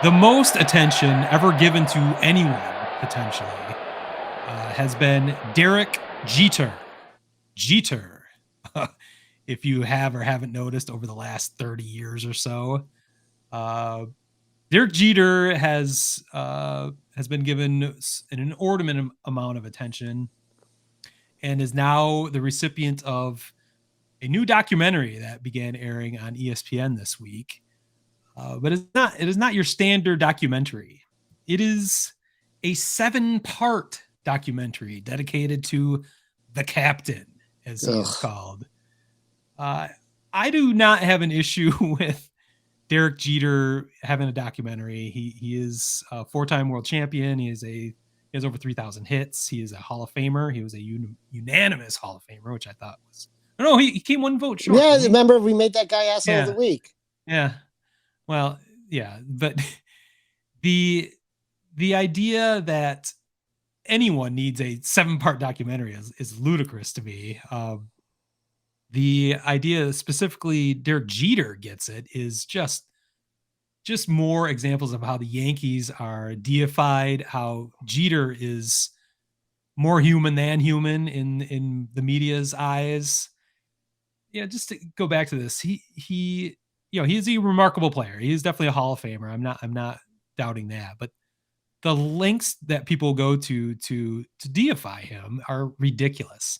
The most attention ever given to anyone, potentially, has been Derek Jeter. Jeter. If you have or haven't noticed over the last 30 years or so, uh, Derek Jeter has been given an inordinate amount of attention and is now the recipient of a new documentary that began airing on ESPN this week. But it is not your standard documentary. It is a 7-part documentary dedicated to the captain, as he is called. I do not have an issue with Derek Jeter having a documentary. He is a 4-time world champion. He has over 3,000 hits. He is a Hall of Famer. He was a unanimous Hall of Famer, which I thought was. No, he came one vote short. Yeah, remember we made that guy asshole of the week. Yeah. Well, yeah, but the idea that anyone needs a 7-part documentary is ludicrous to me. The idea specifically Derek Jeter gets it is just more examples of how the Yankees are deified, how Jeter is more human than human in the media's eyes. Yeah, just to go back to this, he is a remarkable player. He is definitely a Hall of Famer. I'm not doubting that, but the lengths that people go to deify him are ridiculous.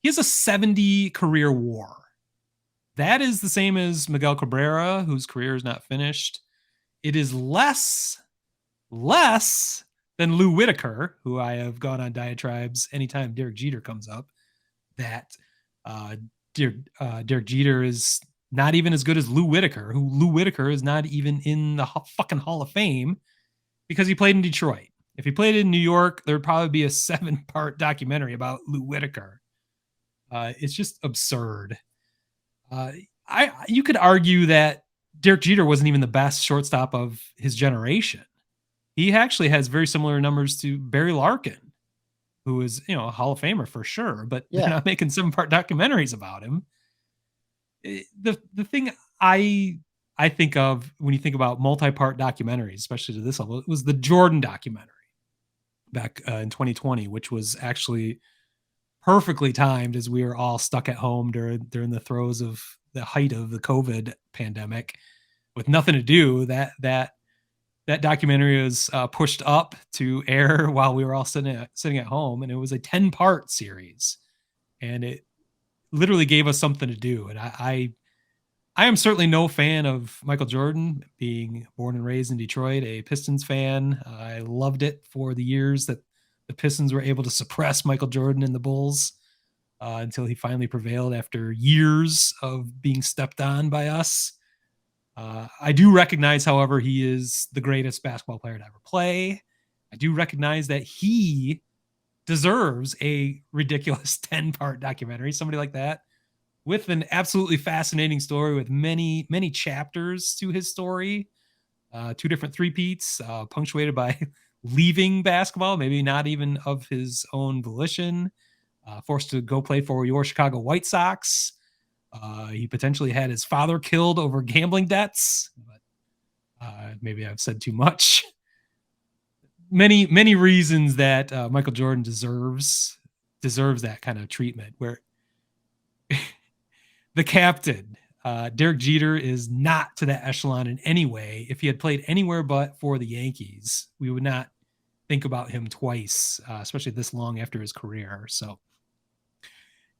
He has a 70 career WAR. That is the same as Miguel Cabrera, whose career is not finished. It is less than Lou Whitaker, who I have gone on diatribes anytime Derek Jeter comes up, that Derek Jeter is not even as good as Lou Whitaker, who Lou Whitaker is not even in the fucking Hall of Fame because he played in Detroit. If he played in New York, there'd probably be a 7-part documentary about Lou Whitaker. It's just absurd. You could argue that Derek Jeter wasn't even the best shortstop of his generation. He actually has very similar numbers to Barry Larkin, who is, a Hall of Famer for sure, but they're not making 7-part documentaries about him. The thing I think of when you think about multi-part documentaries, especially to this level, it was the Jordan documentary back in 2020, which was actually perfectly timed as we were all stuck at home during the throes of the height of the COVID pandemic with nothing to do. That documentary was pushed up to air while we were all sitting at home, and it was a 10-part series, and it literally gave us something to do. And I am certainly no fan of Michael Jordan, being born and raised in Detroit, a Pistons fan. I loved it for the years that the Pistons were able to suppress Michael Jordan and the Bulls until he finally prevailed after years of being stepped on by us. I do recognize, however, he is the greatest basketball player to ever play. I do recognize that he deserves a ridiculous 10-part documentary, somebody like that, with an absolutely fascinating story with many, many chapters to his story. 2 different three-peats, punctuated by leaving basketball, maybe not even of his own volition, forced to go play for your Chicago White Sox. He potentially had his father killed over gambling debts, but maybe I've said too much. Many, many reasons that Michael Jordan deserves that kind of treatment, where the captain, Derek Jeter, is not to that echelon in any way. If he had played anywhere but for the Yankees, we would not think about him twice, especially this long after his career. So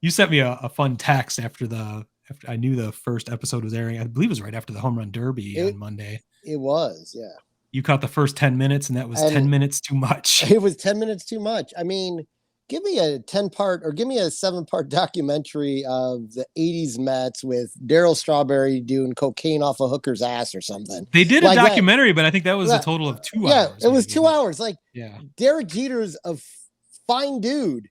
you sent me a fun text after I knew the first episode was airing. I believe it was right after the Home Run Derby on Monday. It was, yeah. You caught the first 10 minutes, and that was 10 minutes too much. It was 10 minutes too much. I mean, give me a 10-part or give me a 7-part documentary of the 80s Mets with Darryl Strawberry doing cocaine off a hooker's ass or something. They did a documentary, but I think that was a total of 2 hours. Yeah, it was 2 hours. Derek Jeter's a fine dude.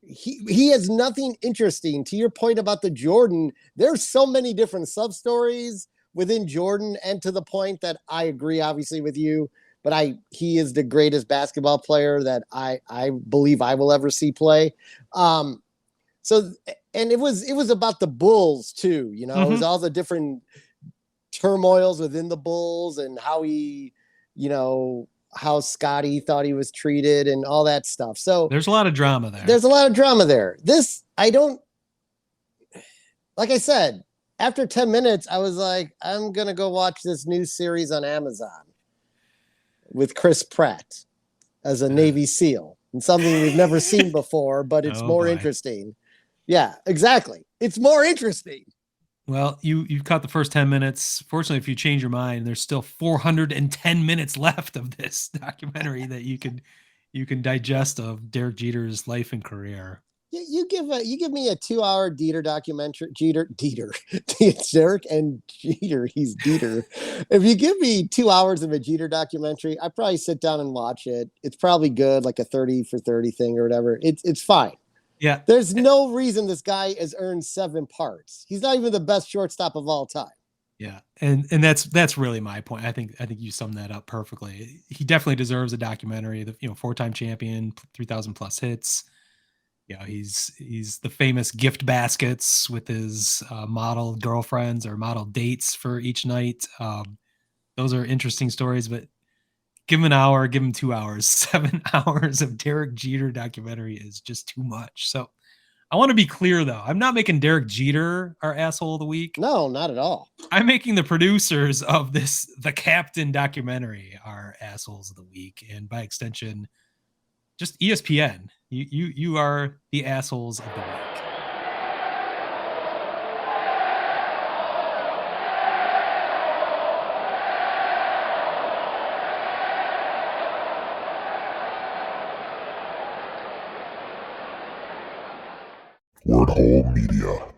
He has nothing interesting. To your point about the Jordan, there's so many different sub-stories within Jordan, and to the point that I agree, obviously, with you, but he is the greatest basketball player that I believe I will ever see play. And it was about the Bulls too, It was all the different turmoils within the Bulls and how he, how Scotty thought he was treated and all that stuff. So there's a lot of drama there. There's a lot of drama there. Like I said, after 10 minutes, I was like, I'm going to go watch this new series on Amazon with Chris Pratt as a Navy SEAL, and something we've never seen before, but it's more interesting. Yeah, exactly. It's more interesting. Well, you caught the first 10 minutes. Fortunately, if you change your mind, there's still 410 minutes left of this documentary that you can digest of Derek Jeter's life and career. You give me a 2-hour Dieter documentary. Dieter, it's Derek and Jeter. He's Dieter. If you give me 2 hours of a Jeter documentary, I probably sit down and watch it. It's probably good, like a 30 for 30 thing or whatever. It's fine. Yeah. There's no reason this guy has earned 7 parts. He's not even the best shortstop of all time. Yeah. And that's really my point. I think you summed that up perfectly. He definitely deserves a documentary. The 4-time champion, 3,000 plus hits. He's the famous gift baskets with his model girlfriends or model dates for each night. Those are interesting stories, but give him an hour, give him 2 hours. 7 hours of Derek Jeter documentary is just too much. So I want to be clear, though. I'm not making Derek Jeter our asshole of the week. No, not at all. I'm making the producers of this The Captain documentary our assholes of the week. And by extension, just ESPN. You are the assholes of the week. Word Hole Media.